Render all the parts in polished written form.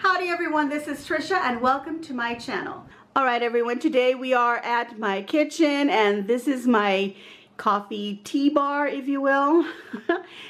Howdy everyone, this is Tricia and welcome to my channel. Alright everyone, today we are at my kitchen and this is my coffee tea bar, if you will.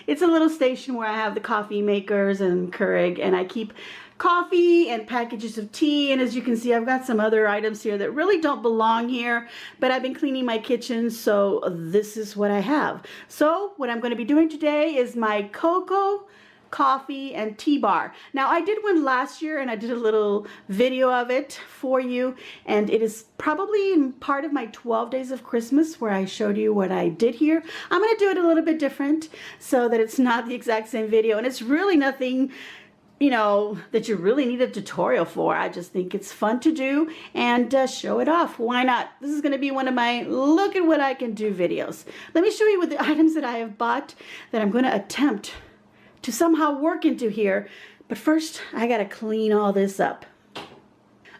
It's a little station where I have the coffee makers and Keurig, and I keep coffee and packages of tea, and as you can see I've got some other items here that really don't belong here, but I've been cleaning my kitchen, so this is what I have. So what I'm going to be doing today is my cocoa, coffee, and tea bar. Now I did one last year and I did a little video of it for you, and it is probably part of my 12 days of Christmas where I showed you what I did here. I'm going to do it a little bit different so that it's not the exact same video, and it's really nothing, you know, that you really need a tutorial for. I just think it's fun to do and show it off. Why not? This is going to be one of my look at what I can do videos. Let me show you what the items that I have bought that I'm going to attempt to somehow work into here. But first, I gotta clean all this up.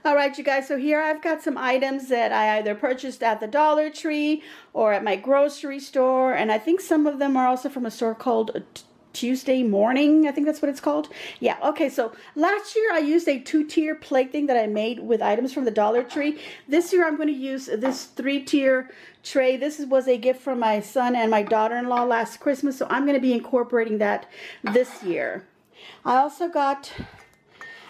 Alright you guys, so here I've got some items that I either purchased at the Dollar Tree or at my grocery store, and I think some of them are also from a store called Tuesday Morning, I think that's what it's called. Yeah, okay, so last year I used a 2-tier plate thing that I made with items from the Dollar Tree. This year I'm going to use this 3-tier tray. This was a gift from my son and my daughter-in-law last Christmas, so I'm going to be incorporating that this year. I also got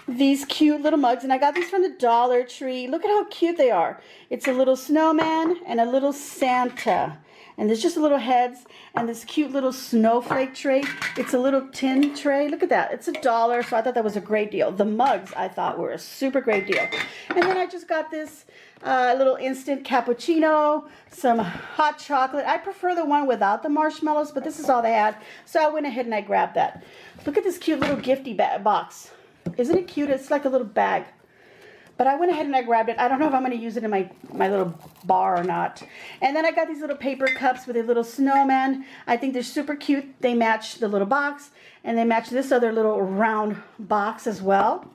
these cute little mugs, and I got these from the Dollar Tree. Look at how cute they are. It's a little snowman and a little Santa. And there's just little heads and this cute little snowflake tray. It's a little tin tray. Look at that. It's $1, so I thought that was a great deal. The mugs I thought were a super great deal. And then I just got this little instant cappuccino, some hot chocolate. I prefer the one without the marshmallows, but this is all they had. So I went ahead and I grabbed that. Look at this cute little gifty box. Isn't it cute? It's like a little bag. But I went ahead and I grabbed it. I don't know if I'm going to use it in my little bar or not. And then I got these little paper cups with a little snowman. I think they're super cute. They match the little box, and they match this other little round box as well.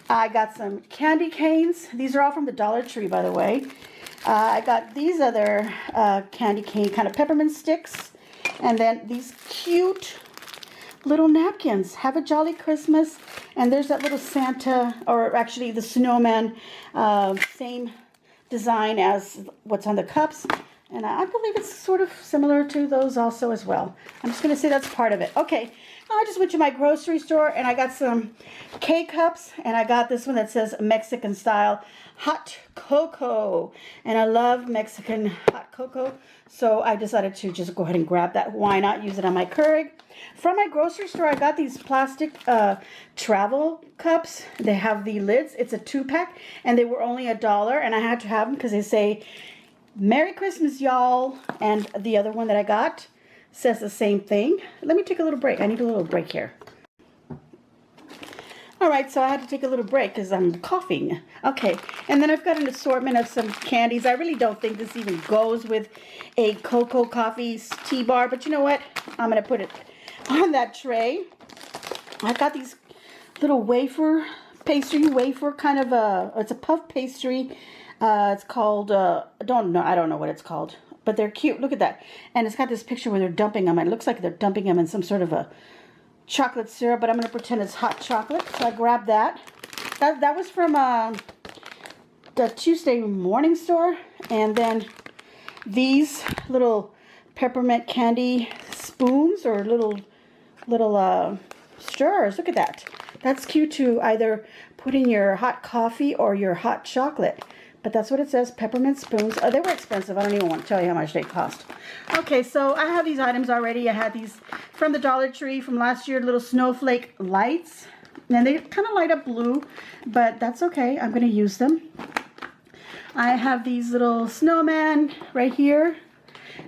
I got some candy canes. These are all from the Dollar Tree, by the way. I got these other candy cane kind of peppermint sticks. And then these cute little napkins. Have a jolly Christmas. And there's that little Santa, or actually the snowman, same design as what's on the cups. And I believe it's sort of similar to those also as well. I'm just going to say that's part of it. Okay, I just went to my grocery store and I got some K-cups, and I got this one that says Mexican style hot cocoa. And I love Mexican hot cocoa, so I decided to just go ahead and grab that. Why not use it on my Keurig? From my grocery store, I got these plastic travel cups. They have the lids. It's a 2-pack, and they were only $1, and I had to have them because they say Merry Christmas, y'all. And the other one that I got says the same thing. Let me take a little break. I need a little break here. Alright, so I had to take a little break because I'm coughing. Okay, and then I've got an assortment of some candies. I really don't think this even goes with a cocoa coffee tea bar, but you know what? I'm going to put it on that tray. I've got these little pastry wafer kind of it's a puff pastry. It's called, I don't know what it's called, but they're cute. Look at that. And it's got this picture where they're dumping them. It looks like they're dumping them in some sort of a chocolate syrup, but I'm going to pretend it's hot chocolate. So I grabbed that. That was from the Tuesday Morning store. And then these little peppermint candy spoons, or little stirrers. Look at that. That's cute to either put in your hot coffee or your hot chocolate. But that's what it says, peppermint spoons. Oh, they were expensive. I don't even want to tell you how much they cost. Okay, so I have these items already. I had these from the Dollar Tree from last year, little snowflake lights. And they kind of light up blue, but that's okay. I'm going to use them. I have these little snowman right here,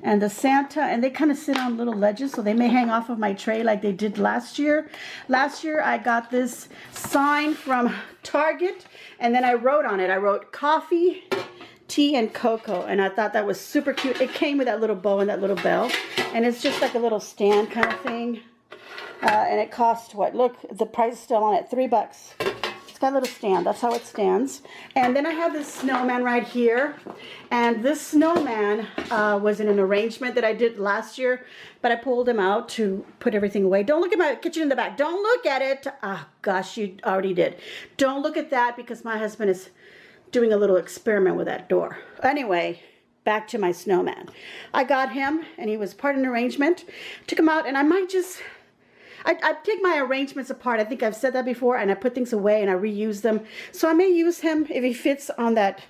and the Santa, and they kind of sit on little ledges, so they may hang off of my tray like they did last year. Last year I got this sign from Target, and then I wrote on it, I wrote coffee, tea, and cocoa, and I thought that was super cute. It came with that little bow and that little bell, and it's just like a little stand kind of thing. And it cost what? Look, the price is still on it, $3. It's got a little stand. That's how it stands. And then I have this snowman right here. And this snowman was in an arrangement that I did last year, but I pulled him out to put everything away. Don't look at my kitchen in the back. Don't look at it. Ah, gosh, you already did. Don't look at that because my husband is doing a little experiment with that door. Anyway, back to my snowman. I got him, and he was part of an arrangement. Took him out, and I might just... I take my arrangements apart. I think I've said that before, and I put things away and I reuse them. So I may use him if he fits on that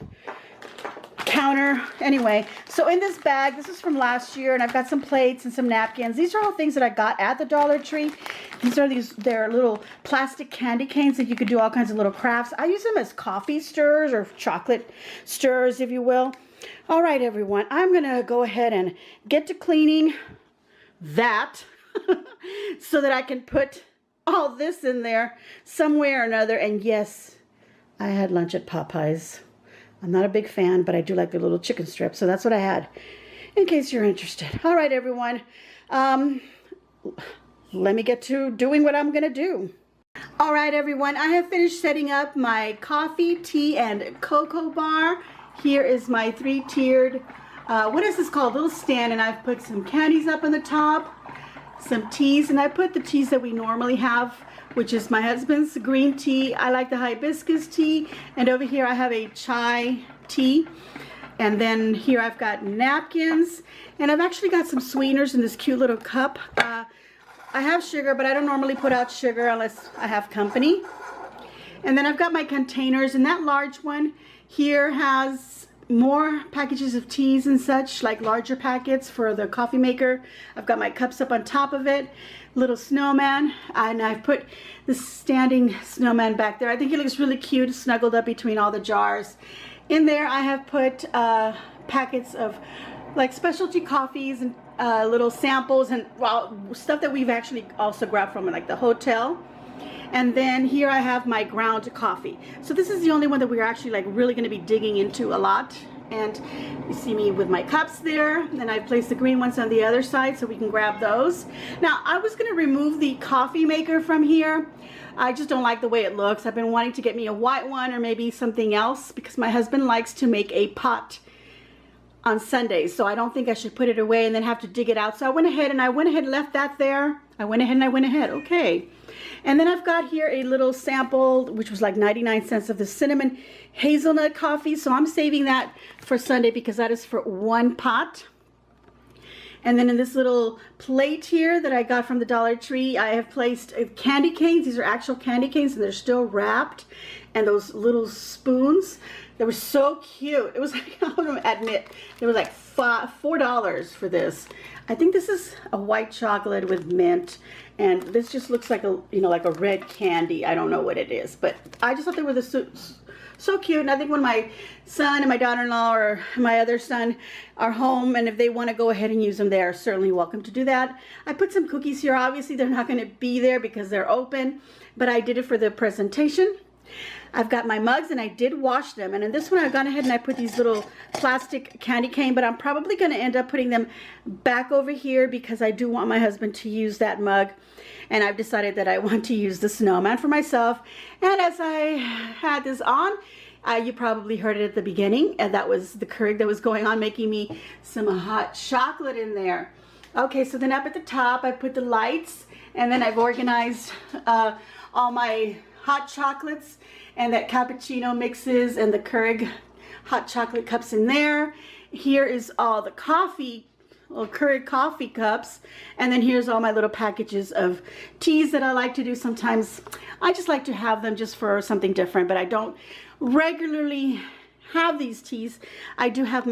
counter. Anyway, so in this bag, this is from last year, and I've got some plates and some napkins. These are all things that I got at the Dollar Tree. They're little plastic candy canes that you could do all kinds of little crafts. I use them as coffee stirrers or chocolate stirrers, if you will. All right, everyone, I'm gonna go ahead and get to cleaning that. So that I can put all this in there somewhere or another. And yes, I had lunch at Popeyes. I'm not a big fan, but I do like the little chicken strips. So that's what I had, in case you're interested. All right, everyone. Let me get to doing what I'm going to do. All right, everyone. I have finished setting up my coffee, tea, and cocoa bar. Here is my three-tiered, what is this called? Little stand. And I've put some candies up on the top. Some teas, and I put the teas that we normally have, which is my husband's green tea. I like the hibiscus tea, and over here I have a chai tea, and then here I've got napkins, and I've actually got some sweeteners in this cute little cup. I have sugar, but I don't normally put out sugar unless I have company. And then I've got my containers, and that large one here has more packages of teas and such, like larger packets for the coffee maker. I've got my cups up on top of it, little snowman, and I've put the standing snowman back there. I think it looks really cute, snuggled up between all the jars. In there I have put packets of like specialty coffees and little samples and stuff that we've actually also grabbed from like the hotel. And then here I have my ground coffee. So this is the only one that we're actually like really going to be digging into a lot. And you see me with my cups there. And I placed the green ones on the other side so we can grab those. Now I was going to remove the coffee maker from here. I just don't like the way it looks. I've been wanting to get me a white one or maybe something else because my husband likes to make a pot on Sundays. So I don't think I should put it away and then have to dig it out. So I went ahead and left that there. I went ahead. Okay. And then I've got here a little sample, which was like 99 cents of the cinnamon hazelnut coffee. So I'm saving that for Sunday because that is for one pot. And then in this little plate here that I got from the Dollar Tree, I have placed candy canes. These are actual candy canes and they're still wrapped. And those little spoons, they were so cute. It was like, I want to admit, it was like $4 for this. I think this is a white chocolate with mint, and this just looks like a, you know, like a red candy. I don't know what it is, but I just thought they were so cute. And I think when my son and my daughter-in-law or my other son are home, and if they want to go ahead and use them, they are certainly welcome to do that. I put some cookies here. Obviously, they're not going to be there because they're open, but I did it for the presentation. I've got my mugs and I did wash them, and in this one I've gone ahead and I put these little plastic candy cane, but I'm probably going to end up putting them back over here because I do want my husband to use that mug, and I've decided that I want to use the snowman for myself. And as I had this on, you probably heard it at the beginning, and that was the Keurig that was going on, making me some hot chocolate in there. Okay, so then up at the top I put the lights, and then I've organized all my hot chocolates and that cappuccino mixes and the Keurig hot chocolate cups in there. Here is all the coffee, little Keurig coffee cups, and then here's all my little packages of teas that I like to do sometimes. I just like to have them just for something different, but I don't regularly have these teas. I do have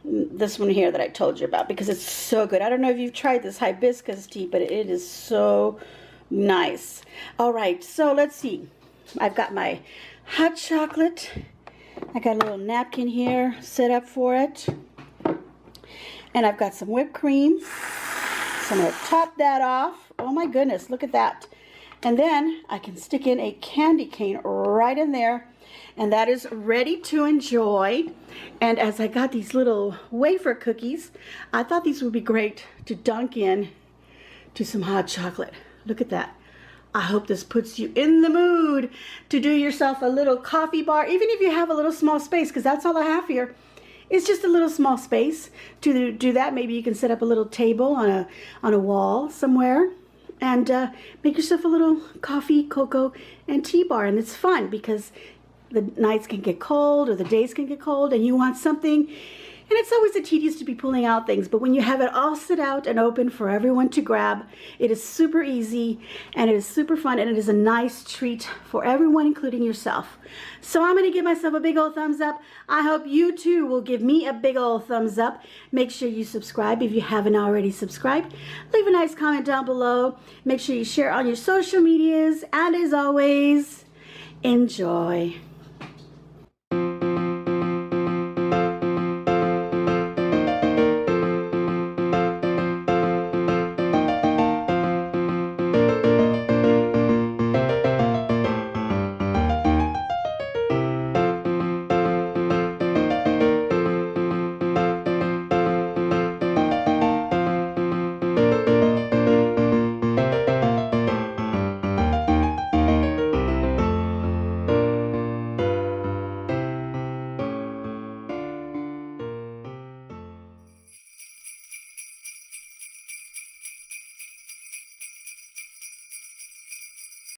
this one here that I told you about because it's so good. I don't know if you've tried this hibiscus tea, but it is so nice. All right, so let's see. I've got my hot chocolate. I got a little napkin here set up for it. And I've got some whipped cream. So I'm going to top that off. Oh my goodness, look at that. And then I can stick in a candy cane right in there. And that is ready to enjoy. And as I got these little wafer cookies, I thought these would be great to dunk in to some hot chocolate. Look at that. I hope this puts you in the mood to do yourself a little coffee bar, even if you have a little small space, because that's all I have here. It's just a little small space. To do that, maybe you can set up a little table on a wall somewhere and make yourself a little coffee, cocoa, and tea bar. And it's fun because the nights can get cold or the days can get cold and you want something. And it's always tedious to be pulling out things, but when you have it all set out and open for everyone to grab, it is super easy and it is super fun and it is a nice treat for everyone, including yourself. So I'm going to give myself a big old thumbs up. I hope you too will give me a big old thumbs up. Make sure you subscribe if you haven't already subscribed. Leave a nice comment down below. Make sure you share on your social medias, and as always, enjoy.